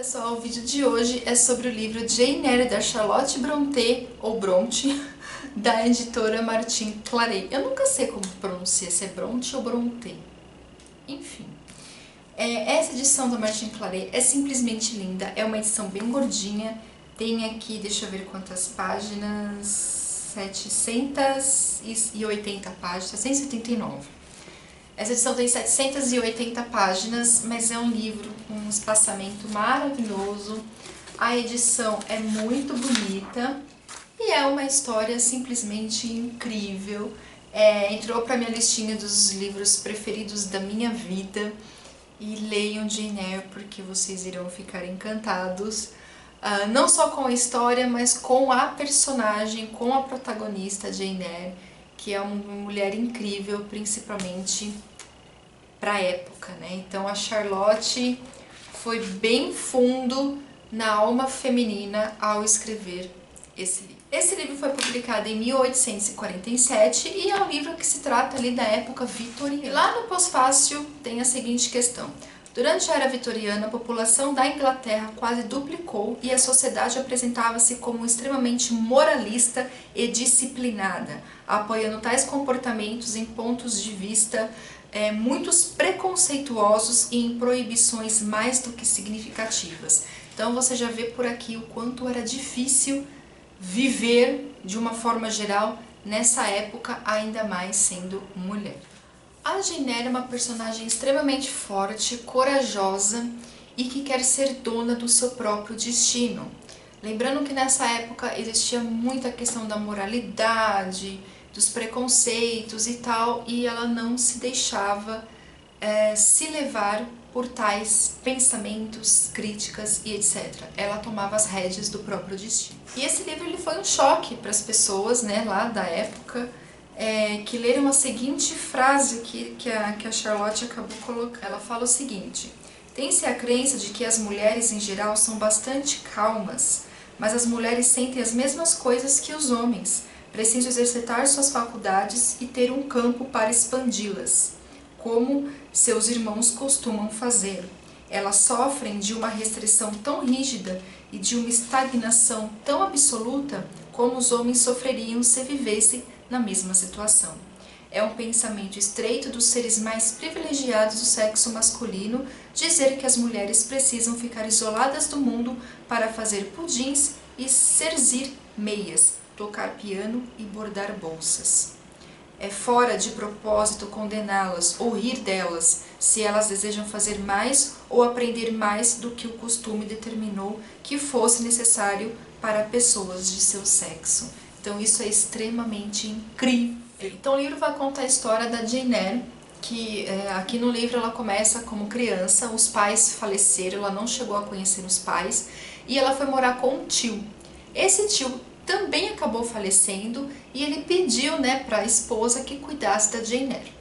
pessoal, o vídeo de hoje é sobre o livro Jane Eyre da Charlotte Brontë, ou Bronte, da editora Martin Claret. Eu nunca sei como pronuncia, se é Bronte ou Brontë. Enfim, essa edição da Martin Claret é simplesmente linda, é uma edição bem gordinha, tem aqui, deixa eu ver quantas páginas, 780 páginas, 779. Essa edição tem 780 páginas, mas é um livro com um espaçamento maravilhoso. A edição é muito bonita e é uma história simplesmente incrível. Entrou para minha listinha dos livros preferidos da minha vida. E leiam Jane Eyre porque vocês irão ficar encantados. Não só com a história, mas com a personagem, com a protagonista Jane Eyre, que é uma mulher incrível, principalmente para a época, né? Então a Charlotte foi bem fundo na alma feminina ao escrever esse livro. Esse livro foi publicado em 1847 e é um livro que se trata ali da época vitoriana. Lá no pós-fácil tem a seguinte questão: durante a era vitoriana, a população da Inglaterra quase duplicou e a sociedade apresentava-se como extremamente moralista e disciplinada, apoiando tais comportamentos em pontos de vista muitos preconceituosos e em proibições mais do que significativas. Então você já vê por aqui o quanto era difícil viver de uma forma geral nessa época, ainda mais sendo mulher. A Jane Eyre é uma personagem extremamente forte, corajosa e que quer ser dona do seu próprio destino. Lembrando que nessa época existia muita questão da moralidade, dos preconceitos e tal, e ela não se deixava se levar por tais pensamentos, críticas e etc. Ela tomava as rédeas do próprio destino. E esse livro ele foi um choque para as pessoas, né, lá da época, que leram a seguinte frase que a Charlotte acabou colocando. Ela fala o seguinte: tem-se a crença de que as mulheres em geral são bastante calmas, mas as mulheres sentem as mesmas coisas que os homens. Precisam exercitar suas faculdades e ter um campo para expandi-las, como seus irmãos costumam fazer. Elas sofrem de uma restrição tão rígida e de uma estagnação tão absoluta como os homens sofreriam se vivessem na mesma situação. É um pensamento estreito dos seres mais privilegiados do sexo masculino dizer que as mulheres precisam ficar isoladas do mundo para fazer pudins e cerzir meias, tocar piano e bordar bolsas. É fora de propósito condená-las ou rir delas se elas desejam fazer mais ou aprender mais do que o costume determinou que fosse necessário para pessoas de seu sexo. Então isso é extremamente incrível. Então o livro vai contar a história da Jane Eyre, que aqui no livro ela começa como criança, os pais faleceram, ela não chegou a conhecer os pais, e ela foi morar com um tio. Esse tio também acabou falecendo e ele pediu, né, para a esposa que cuidasse da Jane Eyre.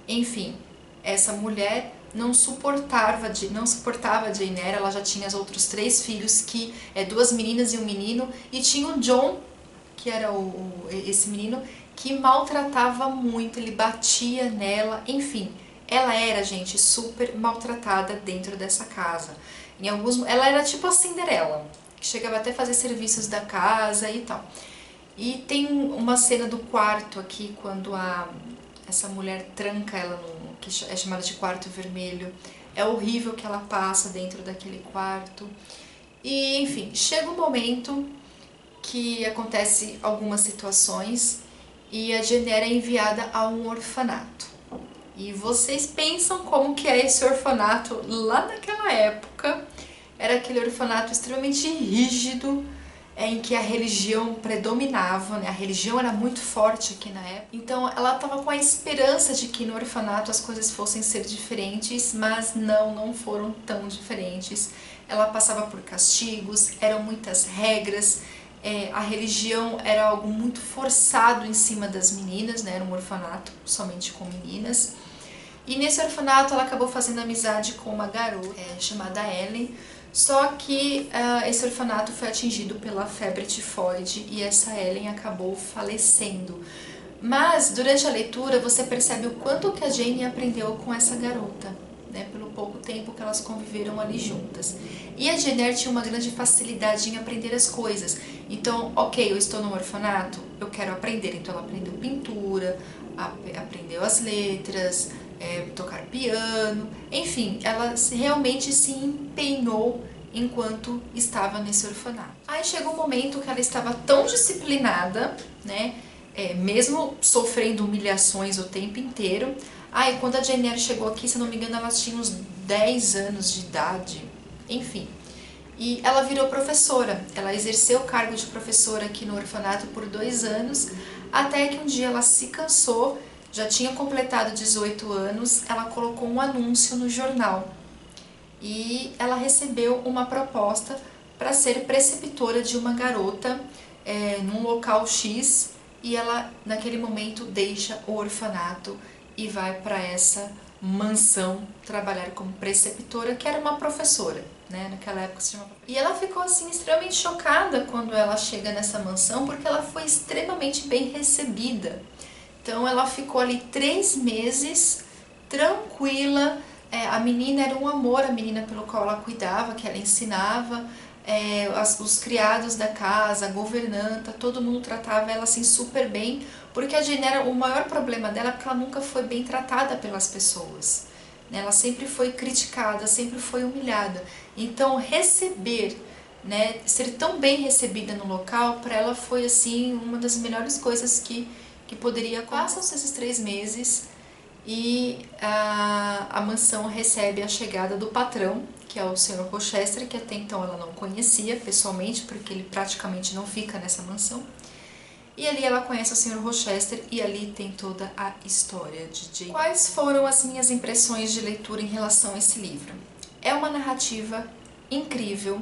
Enfim, essa mulher não suportava a Jane Eyre, ela já tinha os outros 3 filhos, que 2 meninas e um menino, e tinha o John, que era esse menino, que maltratava muito, ele batia nela, enfim. Ela era, gente, super maltratada dentro dessa casa. Ela era tipo a Cinderela, que chegava até a fazer serviços da casa e tal. E tem uma cena do quarto aqui, quando essa mulher tranca ela no que é chamado de quarto vermelho. É horrível que ela passa dentro daquele quarto. E, enfim, chega um momento que acontece algumas situações e a Jane Eyre é enviada a um orfanato. E vocês pensam como que é esse orfanato lá naquela época? Era aquele orfanato extremamente rígido, em que a religião predominava, né? A religião era muito forte aqui na época. Então ela estava com a esperança de que no orfanato as coisas fossem ser diferentes, mas não foram tão diferentes. Ela passava por castigos, eram muitas regras, a religião era algo muito forçado em cima das meninas, né? Era um orfanato somente com meninas. E nesse orfanato ela acabou fazendo amizade com uma garota chamada Ellen. Só que esse orfanato foi atingido pela febre tifoide e essa Ellen acabou falecendo. Mas durante a leitura você percebe o quanto que a Jane aprendeu com essa garota, né? Pelo pouco tempo que elas conviveram ali juntas. E a Jane Eyre tinha uma grande facilidade em aprender as coisas. Então, ok, eu estou no orfanato, eu quero aprender. Então ela aprendeu pintura, aprendeu as letras, tocar piano, enfim, ela realmente se empenhou enquanto estava nesse orfanato. Aí chegou um momento que ela estava tão disciplinada, né, mesmo sofrendo humilhações o tempo inteiro. Aí quando a Jane Eyre chegou aqui, se não me engano, ela tinha uns 10 anos de idade, enfim. E ela virou professora, ela exerceu o cargo de professora aqui no orfanato por 2 anos, até que um dia ela se cansou, já tinha completado 18 anos, ela colocou um anúncio no jornal. E ela recebeu uma proposta para ser preceptora de uma garota num local X, e ela naquele momento deixa o orfanato e vai para essa mansão trabalhar como preceptora, que era uma professora, né? Naquela época se chamava. E ela ficou assim extremamente chocada quando ela chega nessa mansão, porque ela foi extremamente bem recebida. Então ela ficou ali 3 meses tranquila. A menina era um amor, a menina pelo qual ela cuidava, que ela ensinava, os criados da casa, a governanta, todo mundo tratava ela assim super bem, porque a Jane Eyre, o maior problema dela é porque ela nunca foi bem tratada pelas pessoas, né? Ela sempre foi criticada, sempre foi humilhada. Então receber, né, ser tão bem recebida no local, para ela foi assim uma das melhores coisas que poderia acontecer. Passam-se esses 3 meses e a mansão recebe a chegada do patrão, que é o Sr. Rochester, que até então ela não conhecia pessoalmente, porque ele praticamente não fica nessa mansão. E ali ela conhece o Sr. Rochester e ali tem toda a história de Jane. Quais foram as minhas impressões de leitura em relação a esse livro? É uma narrativa incrível,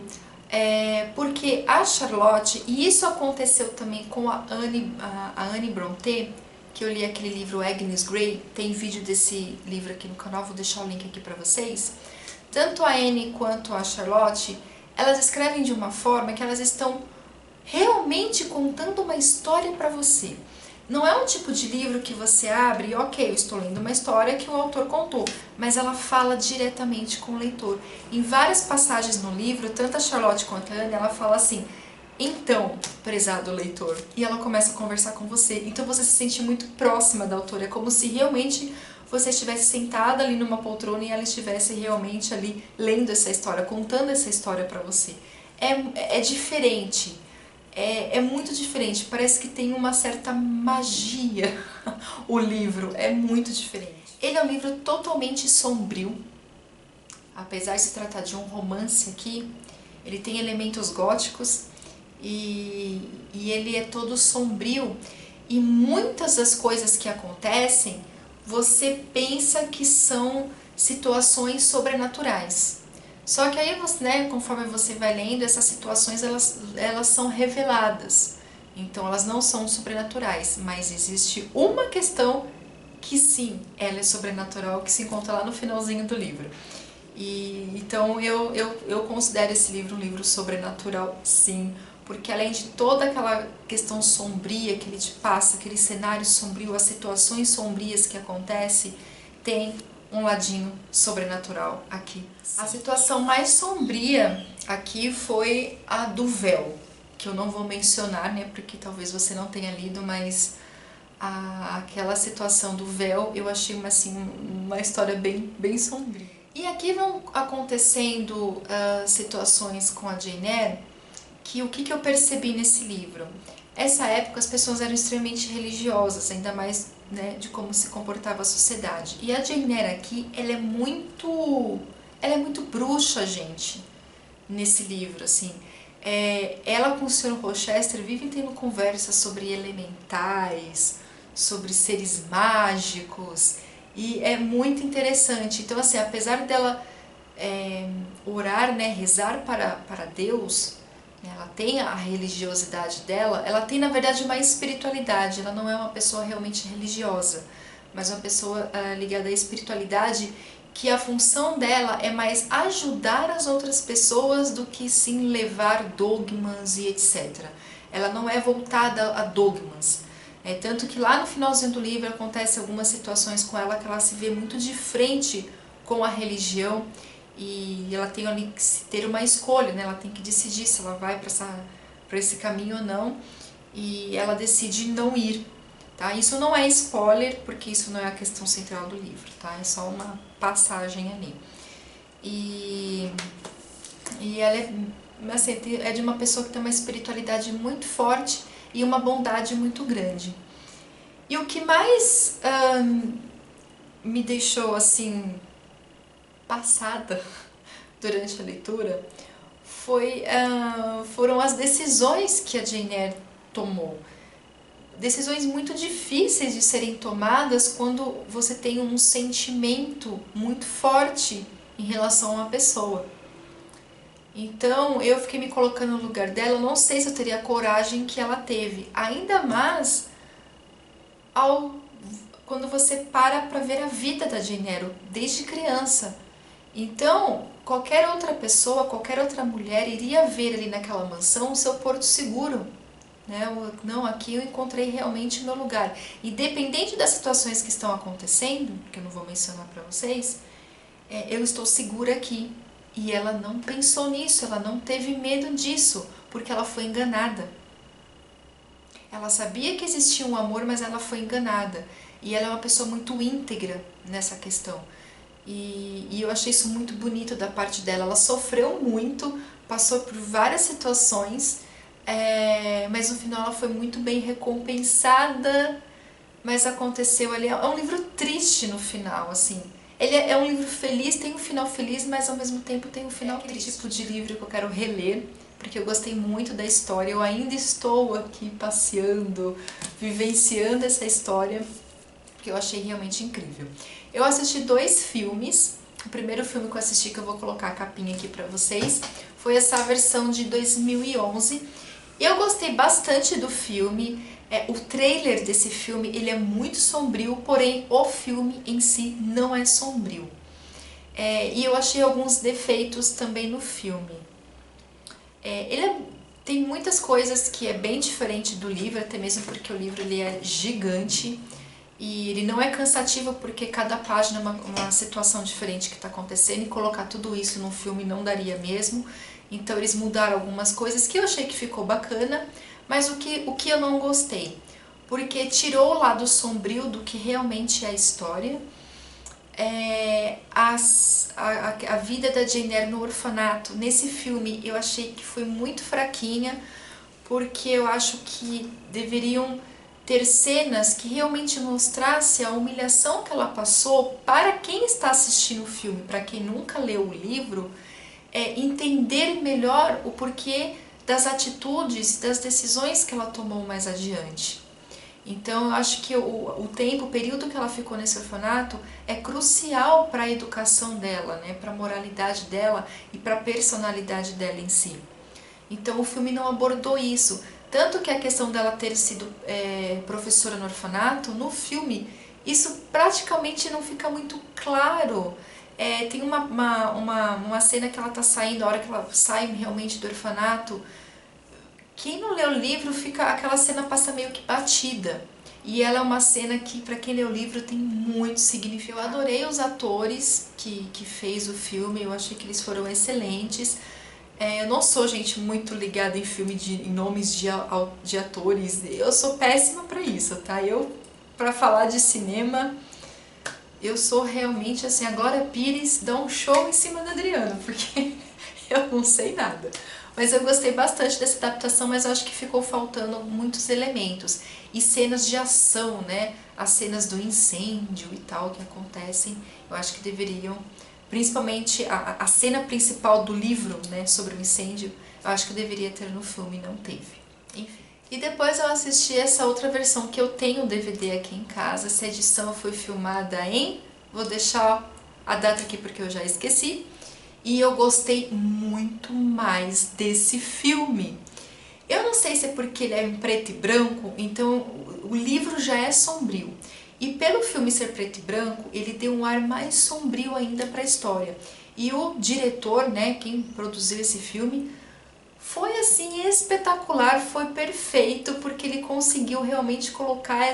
porque a Charlotte, e isso aconteceu também com a Anne Brontë, que eu li aquele livro Agnes Grey, tem vídeo desse livro aqui no canal, vou deixar o link aqui pra vocês. Tanto a Anne quanto a Charlotte, elas escrevem de uma forma que elas estão realmente contando uma história pra você. Não é um tipo de livro que você abre e ok, eu estou lendo uma história que o autor contou, mas ela fala diretamente com o leitor. Em várias passagens no livro, tanto a Charlotte quanto a Anne, ela fala assim: então, prezado leitor, e ela começa a conversar com você, então você se sente muito próxima da autora, é como se realmente você estivesse sentada ali numa poltrona e ela estivesse realmente ali lendo essa história, contando essa história pra você. É diferente, é muito diferente, parece que tem uma certa magia o livro, é muito diferente. Ele é um livro totalmente sombrio, apesar de se tratar de um romance aqui, ele tem elementos góticos, e ele é todo sombrio, e muitas das coisas que acontecem você pensa que são situações sobrenaturais. Só que aí, né, conforme você vai lendo, essas situações elas são reveladas. Então elas não são sobrenaturais, mas existe uma questão que sim, ela é sobrenatural, que se encontra lá no finalzinho do livro. Então eu considero esse livro um livro sobrenatural, sim, porque além de toda aquela questão sombria que ele te passa, aquele cenário sombrio, as situações sombrias que acontecem, tem um ladinho sobrenatural aqui. A situação mais sombria aqui foi a do véu, que eu não vou mencionar, né, porque talvez você não tenha lido, mas aquela situação do véu eu achei uma história bem sombria. E aqui vão acontecendo situações com a Jane Eyre, que o que eu percebi nesse livro? Essa época as pessoas eram extremamente religiosas, ainda mais, né, de como se comportava a sociedade. E a Jane Eyre aqui, ela é muito bruxa, gente, nesse livro, assim. Ela com o Sr. Rochester vivem tendo conversas sobre elementais, sobre seres mágicos, e é muito interessante. Então, assim, apesar dela orar, né, rezar para Deus, ela tem a religiosidade dela, ela tem na verdade uma espiritualidade, ela não é uma pessoa realmente religiosa, mas uma pessoa ligada à espiritualidade, que a função dela é mais ajudar as outras pessoas do que sim levar dogmas e etc. Ela não é voltada a dogmas. Tanto que lá no finalzinho do livro acontece algumas situações com ela que ela se vê muito de frente com a religião, e ela tem ali que ter uma escolha, né? Ela tem que decidir se ela vai para esse caminho ou não, e ela decide não ir. Tá? Isso não é spoiler, porque isso não é a questão central do livro, tá? É só uma passagem ali. E ela é, assim, é de uma pessoa que tem uma espiritualidade muito forte e uma bondade muito grande. E o que mais me deixou assim passada durante a leitura foram as decisões que a Jane Eyre tomou. Decisões muito difíceis de serem tomadas quando você tem um sentimento muito forte em relação a uma pessoa. Então eu fiquei me colocando no lugar dela, eu não sei se eu teria a coragem que ela teve, ainda mais quando você para ver a vida da Jane Eyre desde criança. Então, qualquer outra pessoa, qualquer outra mulher iria ver ali naquela mansão o seu porto seguro. Né? Não, aqui eu encontrei realmente o meu lugar. Independente das situações que estão acontecendo, que eu não vou mencionar para vocês, eu estou segura aqui. E ela não pensou nisso, ela não teve medo disso, porque ela foi enganada. Ela sabia que existia um amor, mas ela foi enganada. E ela é uma pessoa muito íntegra nessa questão. E eu achei isso muito bonito da parte dela. Ela sofreu muito, passou por várias situações, mas no final ela foi muito bem recompensada, mas aconteceu ali. É um livro triste no final, assim. Ele é um livro feliz, tem um final feliz, mas ao mesmo tempo tem um final triste. Tipo de livro que eu quero reler, porque eu gostei muito da história. Eu ainda estou aqui passeando, vivenciando essa história, que eu achei realmente incrível. Eu assisti 2 filmes. O primeiro filme que eu assisti, que eu vou colocar a capinha aqui pra vocês, foi essa versão de 2011. Eu gostei bastante do filme. O trailer desse filme, ele é muito sombrio, porém o filme em si não é sombrio. E eu achei alguns defeitos também no filme. Tem muitas coisas que é bem diferente do livro, até mesmo porque o livro ele é gigante. E ele não é cansativo porque cada página é uma situação diferente que está acontecendo, e colocar tudo isso num filme não daria mesmo. Então eles mudaram algumas coisas que eu achei que ficou bacana, mas o que eu não gostei? Porque tirou o lado sombrio do que realmente é a história. A vida da Jane Eyre no orfanato, nesse filme eu achei que foi muito fraquinha, porque eu acho que deveriam ter cenas que realmente mostrasse a humilhação que ela passou para quem está assistindo o filme, para quem nunca leu o livro, entender melhor o porquê das atitudes, das decisões que ela tomou mais adiante. Então eu acho que o período que ela ficou nesse orfanato é crucial para a educação dela, né, para a moralidade dela e para a personalidade dela em si. Então o filme não abordou isso. Tanto que a questão dela ter sido professora no orfanato, no filme, isso praticamente não fica muito claro. Tem uma cena que ela tá saindo, a hora que ela sai realmente do orfanato. Quem não lê o livro, aquela cena passa meio que batida. E ela é uma cena que, para quem lê o livro, tem muito significado. Eu adorei os atores que fez o filme, eu achei que eles foram excelentes. Eu não sou, gente, muito ligada em filme em nomes de atores. Eu sou péssima pra isso, tá? Pra falar de cinema, eu sou realmente assim, a Glória Pires dá um show em cima da Adriana, porque eu não sei nada. Mas eu gostei bastante dessa adaptação, mas eu acho que ficou faltando muitos elementos. E cenas de ação, né? As cenas do incêndio e tal que acontecem, eu acho que deveriam... Principalmente a cena principal do livro, né, sobre o incêndio, eu acho que deveria ter no filme, não teve. Enfim. E depois eu assisti essa outra versão que eu tenho o DVD aqui em casa. Essa edição foi filmada vou deixar a data aqui porque eu já esqueci. E eu gostei muito mais desse filme. Eu não sei se é porque ele é em preto e branco, então o livro já é sombrio. E pelo filme ser preto e branco, ele deu um ar mais sombrio ainda para a história. E o diretor, né, quem produziu esse filme, foi assim espetacular, foi perfeito, porque ele conseguiu realmente colocar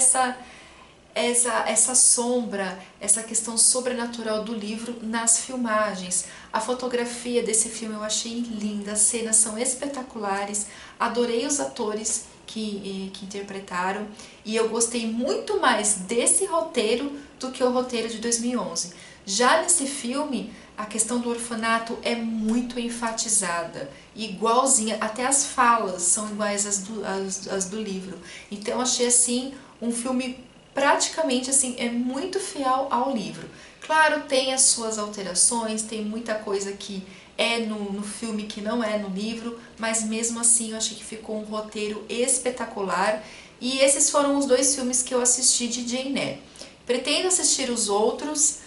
essa sombra, essa questão sobrenatural do livro nas filmagens. A fotografia desse filme eu achei linda, as cenas são espetaculares, adorei os atores que interpretaram e eu gostei muito mais desse roteiro do que o roteiro de 2011. Já nesse filme, a questão do orfanato é muito enfatizada, igualzinha, até as falas são iguais às do livro. Então achei assim um filme praticamente assim, é muito fiel ao livro. Claro, tem as suas alterações, tem muita coisa que é no filme que não é no livro, mas mesmo assim eu achei que ficou um roteiro espetacular. E esses foram os 2 filmes que eu assisti de Jane Eyre. Pretendo assistir os outros,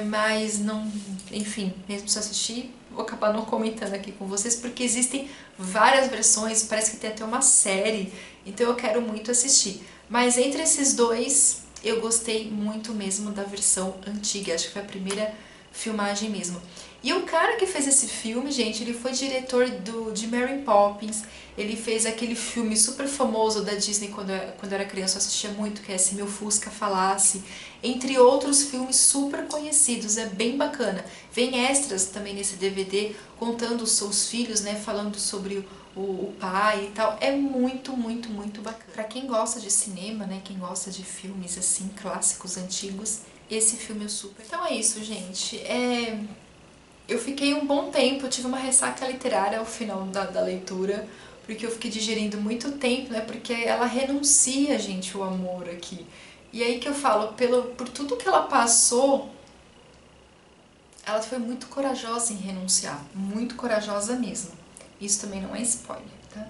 mas não, enfim, mesmo se assistir, vou acabar não comentando aqui com vocês, porque existem várias versões, parece que tem até uma série, então eu quero muito assistir. Mas entre esses 2, eu gostei muito mesmo da versão antiga, acho que foi a primeira filmagem mesmo. E o cara que fez esse filme, gente, ele foi diretor de Mary Poppins, ele fez aquele filme super famoso da Disney quando eu era criança, eu assistia muito, que é Se Meu Fusca Falasse, entre outros filmes super conhecidos, é bem bacana. Vem extras também nesse DVD, contando os seus filhos, né, falando sobre o pai e tal, é muito, muito, muito bacana. Pra quem gosta de cinema, né, quem gosta de filmes assim, clássicos, antigos, esse filme é super. Então é isso, gente, eu fiquei um bom tempo, eu tive uma ressaca literária ao final da leitura, porque eu fiquei digerindo muito tempo, né, porque ela renuncia, gente, o amor aqui. E aí que eu falo, por tudo que ela passou, ela foi muito corajosa em renunciar, muito corajosa mesmo. Isso também não é spoiler, tá?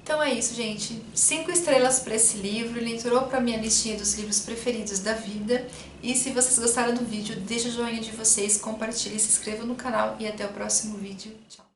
Então é isso, gente. 5 estrelas para esse livro, ele entrou para minha listinha dos livros preferidos da vida. E se vocês gostaram do vídeo, deixa o joinha de vocês, compartilhe, se inscreva no canal e até o próximo vídeo. Tchau!